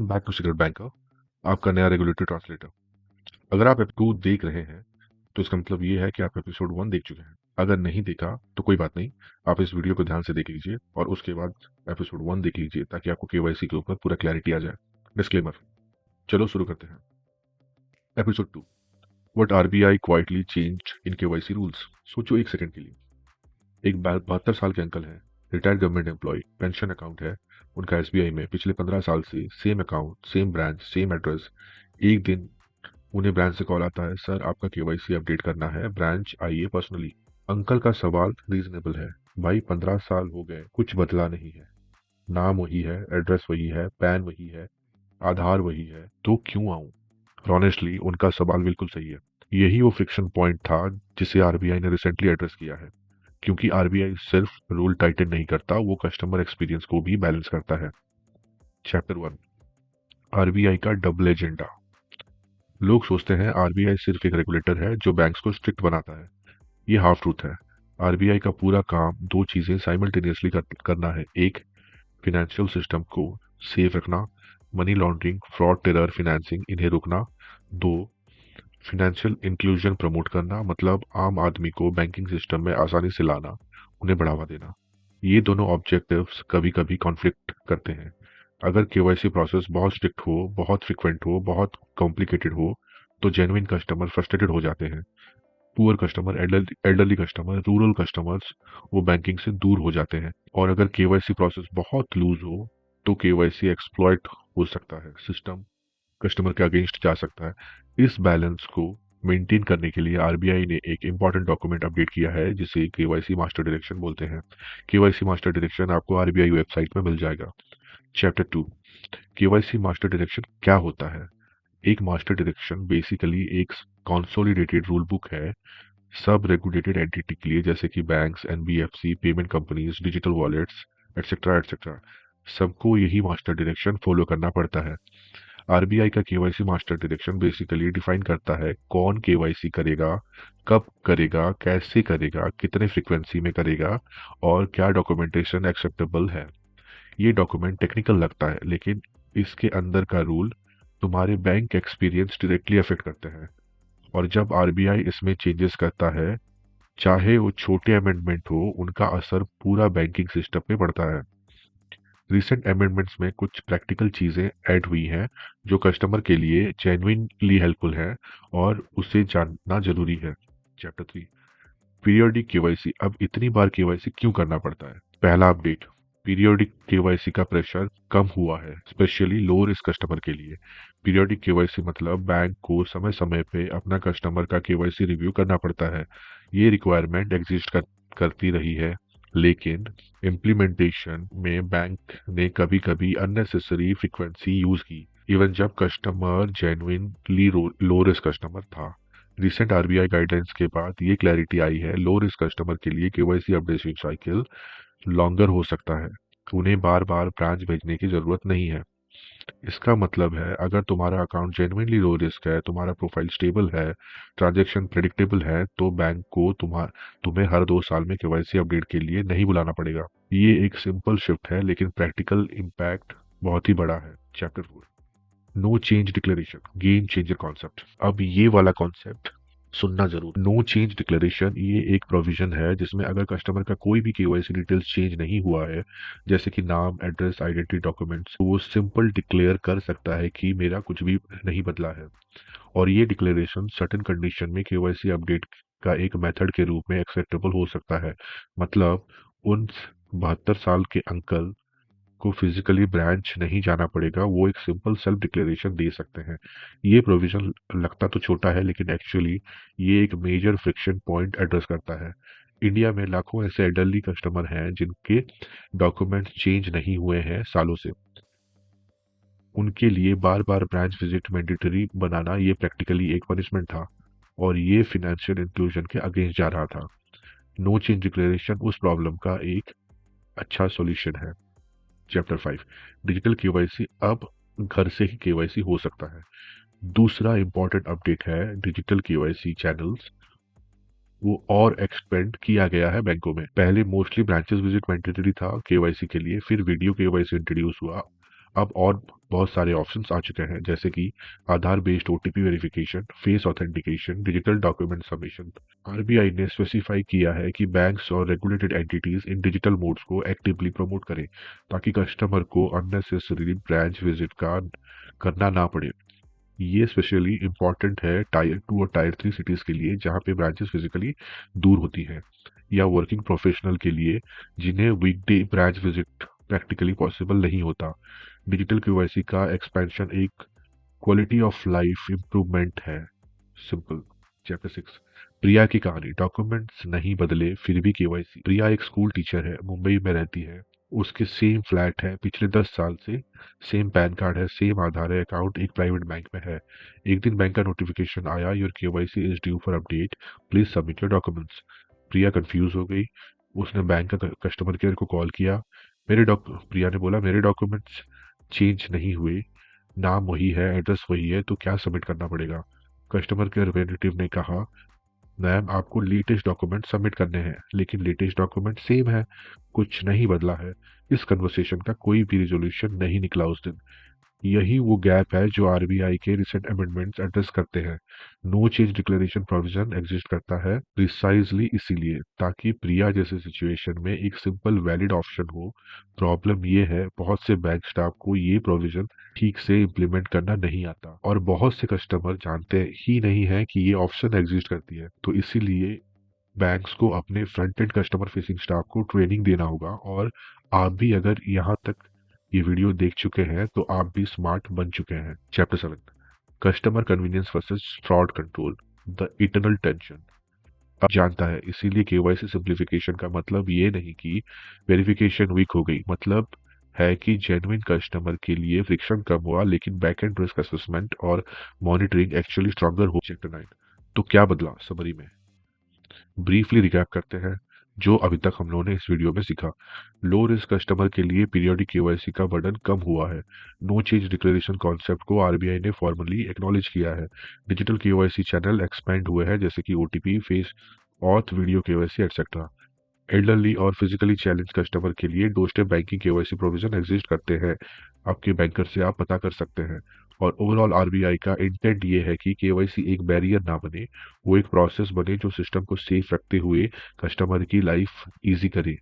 Welcome back to secret banker, आपका नया regulatory translator. अगर आप एपिसोड 2 देख रहे हैं तो इसका मतलब ये है कि आप एपिसोड 1 देख चुके हैं। अगर नहीं देखा तो कोई बात नहीं, आप इस वीडियो को ध्यान से देख लीजिए और उसके बाद एपिसोड 1 देख लीजिए ताकि आपको केवाईसी के ऊपर पूरा क्लैरिटी आ जाए। डिस्क्लेमर, चलो शुरू करते हैं। Episode 2, what RBI quietly changed in KYC rules. सोचो एक सेकंड के लिए। एक 72 साल के अंकल हैं, retired government employ, pension account है उनका एसबीआई में। पिछले 15 साल से same account, same branch, same address. एक दिन उन्हें ब्रांच से कॉल आता है, सर आपका केवाईसी अपडेट करना है, ब्रांच आइए पर्सनली। अंकल का सवाल रीजनेबल है, भाई 15 साल हो गए, कुछ बदला नहीं है, नाम वही है, एड्रेस वही है, पैन वही है, आधार वही है, तो क्यों आऊं। ऑनेस्टली उनका सवाल बिल्कुल सही है। यही वो फ्रिक्शन पॉइंट था जिसे आरबीआई ने रिसेंटली एड्रेस किया है। क्योंकि आरबीआई सिर्फ रूल टाइटन नहीं करता, वो कस्टमर एक्सपीरियंस को भी बैलेंस करता है। चैप्टर 1, आरबीआई का डबल एजेंडा। लोग सोचते हैं आरबीआई सिर्फ एक रेगुलेटर है जो बैंक्स को स्ट्रिक्ट बनाता है। ये हाफ ट्रूथ है। आरबीआई का पूरा काम दो चीजें साइमल्टेनियसली करना है। एक, फिनेंशियल सिस्टम को सेफ रखना, money laundering, fraud, terror financing इन्हें रोकना। दो, फिनेंशियल इंक्लूजन प्रमोट करना, मतलब आम आदमी को बैंकिंग सिस्टम में आसानी से लाना, उन्हें बढ़ावा देना। ये दोनों ऑब्जेक्टिव्स कभी कभी कॉन्फ्लिक्ट करते हैं। अगर केवाईसी प्रोसेस बहुत स्ट्रिक्ट हो, बहुत फ्रिक्वेंट हो, बहुत कॉम्प्लिकेटेड हो तो जेन्युइन कस्टमर फ्रस्ट्रेटेड हो जाते हैं। Poor customer, elderly customer, rural customers, वो बैंकिंग से दूर हो जाते हैं। और अगर केवाईसी प्रोसेस बहुत लूज हो तो केवाईसी एक्सप्लॉइट हो सकता है, सिस्टम कस्टमर के अगेंस्ट जा सकता है। इस बैलेंस को मेंटेन करने के लिए आरबीआई ने एक इंपॉर्टेंट डॉक्यूमेंट अपडेट किया है जिसे केवाईसी मास्टर डायरेक्शन बोलते हैं। केवाईसी मास्टर डायरेक्शन आपको आरबीआई वेबसाइट में मिल जाएगा। चैप्टर 2, केवाईसी मास्टर डायरेक्शन क्या होता है। एक मास्टर डायरेक्शन बेसिकली एक कंसोलिडेटेड रूल बुक है सब रेगुलेटेड एंटिटी के लिए, जैसे कि banks, NBFC, payment companies, digital wallets, etcetera etcetera. सबको यही मास्टर डायरेक्शन फॉलो करना पड़ता है। आरबीआई का KYC master direction basically define करता है कौन केवाईसी करेगा, कब करेगा, कैसे करेगा, कितने फ्रीक्वेंसी में करेगा और क्या डॉक्यूमेंटेशन एक्सेप्टेबल है। ये डॉक्यूमेंट टेक्निकल लगता है लेकिन इसके अंदर का रूल तुम्हारे बैंक एक्सपीरियंस डायरेक्टली अफेक्ट करते हैं। और जब आरबीआई इसमें चेंजेस करता है, चाहे वो छोटे अमेंडमेंट हो, उनका असर पूरा बैंकिंग सिस्टम पे पड़ता है। रिसेंट अमेंडमेंट्स में कुछ प्रैक्टिकल चीजें ऐड हुई हैं जो कस्टमर के लिए जेन्युइनली हेल्पफुल है और उसे जानना जरूरी है। Chapter 3, periodic KYC. अब इतनी बार केवाईसी क्यों करना पड़ता है। पहला अपडेट, पीरियोडिक केवाईसी का प्रेशर कम हुआ है, स्पेशली लो रिस्क कस्टमर के लिए। पीरियोडिक केवाईसी मतलब बैंक को समय समय पे अपना कस्टमर का केवाईसी रिव्यू करना पड़ता है। ये रिक्वायरमेंट करती रही है, लेकिन इम्प्लीमेंटेशन में बैंक ने कभी कभी अननेसेसरी फ्रीक्वेंसी यूज की, इवन जब customer genuinely low risk customer था। रिसेंट आरबीआई गाइडेंस के बाद ये क्लैरिटी आई है, लो रिस्क कस्टमर के लिए केवाईसी अपडेशन साइकिल लॉन्गर हो सकता है, उन्हें बार बार ब्रांच भेजने की जरूरत नहीं है। इसका मतलब है अगर तुम्हारा अकाउंट जेन्युइनली लो रिस्क है, तुम्हारा प्रोफाइल स्टेबल है, ट्रांजैक्शन प्रेडिक्टेबल है, तो बैंक को तुम्हें हर 2 साल में केवाईसी अपडेट के लिए नहीं बुलाना पड़ेगा। ये एक सिंपल शिफ्ट है लेकिन प्रैक्टिकल इम्पैक्ट बहुत ही बड़ा है। Chapter 4, no change declaration, game changer concept. अब ये वाला कॉन्सेप्ट सुनना जरूर। नो चेंज डिक्लेरेशन ये एक प्रोविजन है जिसमें अगर कस्टमर का कोई भी केवाईसी डिटेल्स चेंज नहीं हुआ है, जैसे कि नाम, एड्रेस, आइडेंटिटी डॉक्यूमेंट्स, तो वो सिंपल डिक्लेयर कर सकता है कि मेरा कुछ भी नहीं बदला है। और ये डिक्लेरेशन सर्टेन कंडीशन में केवाईसी अपडेट का एक मेथड के रूप में एक्सेप्टेबल हो सकता है। मतलब उन 72 साल के अंकल को फिजिकली ब्रांच नहीं जाना पड़ेगा, वो एक सिंपल सेल्फ डिक्लेरेशन दे सकते हैं। ये प्रोविजन लगता तो छोटा है लेकिन एक्चुअली ये एक मेजर फ्रिक्शन पॉइंट एड्रेस करता है। इंडिया में लाखों ऐसे एल्डरली कस्टमर हैं जिनके डॉक्यूमेंट चेंज नहीं हुए हैं सालों से। उनके लिए बार बार ब्रांच विजिट मैंडेटरी बनाना ये प्रैक्टिकली एक पनिशमेंट था और ये फिनेंशियल इंक्लूजन के अगेंस्ट जा रहा था। नो चेंज डिक्लेरेशन उस प्रॉब्लम का एक अच्छा सॉल्यूशन है। Chapter 5, digital KYC. अब घर से ही केवाईसी हो सकता है। दूसरा इंपॉर्टेंट अपडेट है डिजिटल केवाईसी चैनल्स, वो और एक्सपेंड किया गया है बैंकों में। पहले मोस्टली ब्रांचेस विजिट मैंडेटरी था केवाईसी के लिए, फिर वीडियो केवाईसी इंट्रोड्यूस हुआ। अब और बहुत सारे ऑप्शंस आ चुके हैं, जैसे कि Aadhaar based OTP verification, face authentication, digital document submission. RBI ने स्पेसिफाई किया है कि बैंक्स और रेगुलेटेड एंटिटीज इन डिजिटल मोड्स को एक्टिवली प्रमोट करें ताकि कस्टमर को अननेसेसरी ब्रांच विजिट का करना ना पड़े। ये स्पेशली इम्पॉर्टेंट है टायर 2 और टायर 3 सिटीज के लिए, जहाँ पे ब्रांचेस फिजिकली दूर होती हैं, या वर्किंग प्रोफेशनल के लिए जिन्हें वीकडे ब्रांच विजिट प्रैक्टिकली पॉसिबल नहीं होता। डिजिटल केवाईसी का एक्सपेंशन एक क्वालिटी ऑफ लाइफ इम्प्रूवमेंट है। सिंपल। चैप्टर 6, प्रिया की कहानी। डॉक्यूमेंट्स नहीं बदले फिर भी केवाईसी। प्रिया एक स्कूल टीचर है, मुंबई में रहती है। उसके सेम फ्लैट है पिछले 10 साल से, सेम पैन कार्ड है, सेम आधार है, अकाउंट एक प्राइवेट बैंक में है। एक दिन बैंक का नोटिफिकेशन आया, your KYC is due for update, please submit your documents. Priya confuse हो गई। उसने बैंक का कस्टमर केयर को कॉल किया। प्रिया ने बोला मेरे डॉक्यूमेंट्स चेंज नहीं हुए, नाम वही है, एड्रेस वही है, तो क्या सबमिट करना पड़ेगा। कस्टमर केयर रिप्रेजेंटेटिव ने कहा मैम आपको लेटेस्ट डॉक्यूमेंट सबमिट करने हैं, लेकिन लेटेस्ट डॉक्यूमेंट सेम है, कुछ नहीं बदला है। इस कन्वर्सेशन का कोई भी रिजोल्यूशन नहीं निकला उस दिन। यही वो गैप है जो आरबीआई के रिसेंट अमेंडमेंट्स एड्रेस करते हैं। No change declaration provision exist करता है प्रिसाइजली इसीलिए, ताकि प्रिया जैसे सिचुएशन में एक सिंपल वैलिड ऑप्शन हो। प्रॉब्लम ये है बहुत से बैंक स्टाफ को ये प्रोविजन ठीक से इम्प्लीमेंट करना नहीं आता, और बहुत से कस्टमर जानते ही नहीं है कि ये ऑप्शन एग्जिस्ट करती है। तो इसीलिए बैंक्स को अपने front end customer facing staff को ट्रेनिंग देना होगा। और आप भी अगर यहाँ तक ये वीडियो देख चुके हैं तो आप भी स्मार्ट बन चुके हैं। Chapter 7, customer convenience versus fraud control, the eternal tension. अब जानता है, इसीलिए केवाईसी सिंप्लीफिकेशन का मतलब ये नहीं कि वेरिफिकेशन वीक हो गई, मतलब है कि जेन्युइन कस्टमर के लिए फ्रिक्शन कम हुआ, लेकिन बैक एंड रिस्क असेसमेंट और मॉनिटरिंग एक्चुअली स्ट्रॉन्गर हो। चैप्टर 9, तो क्या बदला समरी में ब्रीफली रिकैप करते हैं जो अभी तक हम लोगों ने इस वीडियो में सीखा। लो रिस्क कस्टमर के लिए पीरियोडिक केवाईसी का बर्डन कम हुआ है। नो चेंज डिक्लेरेशन कॉन्सेप्ट को आरबीआई ने फॉर्मली एक्नॉलेज किया है। डिजिटल केवाईसी चैनल एक्सपेंड हुए हैं, जैसे कि OTP, face auth, video KYC etcetera. Elderly और फिजिकली चैलेंज कस्टमर के लिए door step banking KYC provision exist करते हैं। आपके बैंकर से आप पता कर सकते हैं। और ओवरऑल आरबीआई का इंटेंट ये है कि केवाईसी एक बैरियर ना बने, वो एक प्रोसेस बने जो सिस्टम को सेफ रखते हुए कस्टमर की लाइफ इजी करे।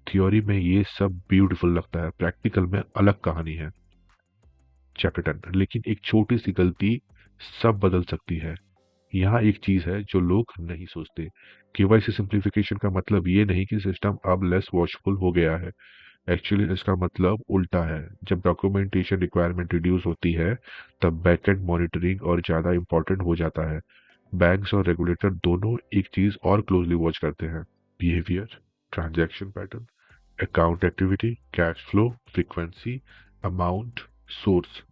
थ्योरी में ये सब ब्यूटीफुल लगता है, प्रैक्टिकल में अलग कहानी है। चैप्टर 10, लेकिन एक छोटी सी गलती सब बदल सकती है। यहाँ एक चीज है जो लोग नहीं सोचते। केवाईसी सिंप्लीफिकेशन का मतलब ये नहीं कि सिस्टम अब लेस वॉचफुल हो गया है। एक्चुअली इसका मतलब उल्टा है। जब डॉक्यूमेंटेशन रिक्वायरमेंट रिड्यूस होती है तब बैकएंड मॉनिटरिंग और ज़्यादा इंपॉर्टेंट हो जाता है। बैंक्स और रेगुलेटर दोनों एक चीज और क्लोजली वॉच करते हैं, behaviour, transaction pattern, account activity, cash flow, frequency, amount, source.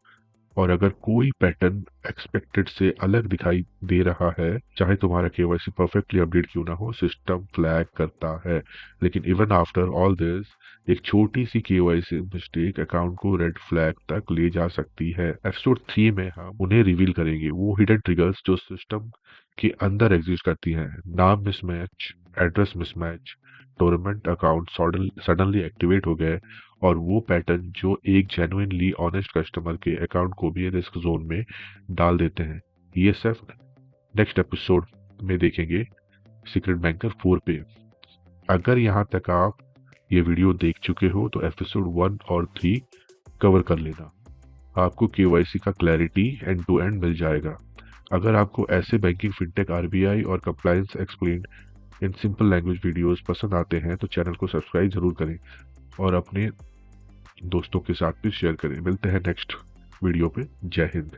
और अगर कोई पैटर्न एक्सपेक्टेड से अलग दिखाई दे रहा है, चाहे तुम्हारा केवाईसी परफेक्टली अपडेट क्यों ना हो, सिस्टम फ्लैग करता है। लेकिन इवन आफ्टर ऑल दिस, एक छोटी सी केवाईसी मिस्टेक अकाउंट को रेड फ्लैग तक ले जा सकती है। एपिसोड 3 में हम उन्हें रिवील करेंगे, वो हिडन ट्रिगर्स जो सिस्टम के अंदर एग्जिस्ट करती हैं। नाम mismatch, address mismatch, tournament account suddenly activate हो गए, और वो पैटर्न जो एक जेन्युइनली ऑनेस्ट कस्टमर के अकाउंट को भी रिस्क जोन में डाल देते हैं। ये सब नेक्स्ट एपिसोड में देखेंगे, सीक्रेट बैंकर 4 पे। अगर यहाँ तक आप ये वीडियो देख चुके हो तो एपिसोड 1 और 3 कवर कर लेना, आपको केवाईसी का क्लैरिटी एंड टू एंड मिल जाएगा। अगर आपको ऐसे बैंकिंग, फिनटेक, आरबीआई और compliance explain in simple language videos पसंद आते हैं तो चैनल को सब्सक्राइब जरूर करें और अपने दोस्तों के साथ भी शेयर करें। मिलते हैं नेक्स्ट वीडियो पे। जय हिंद।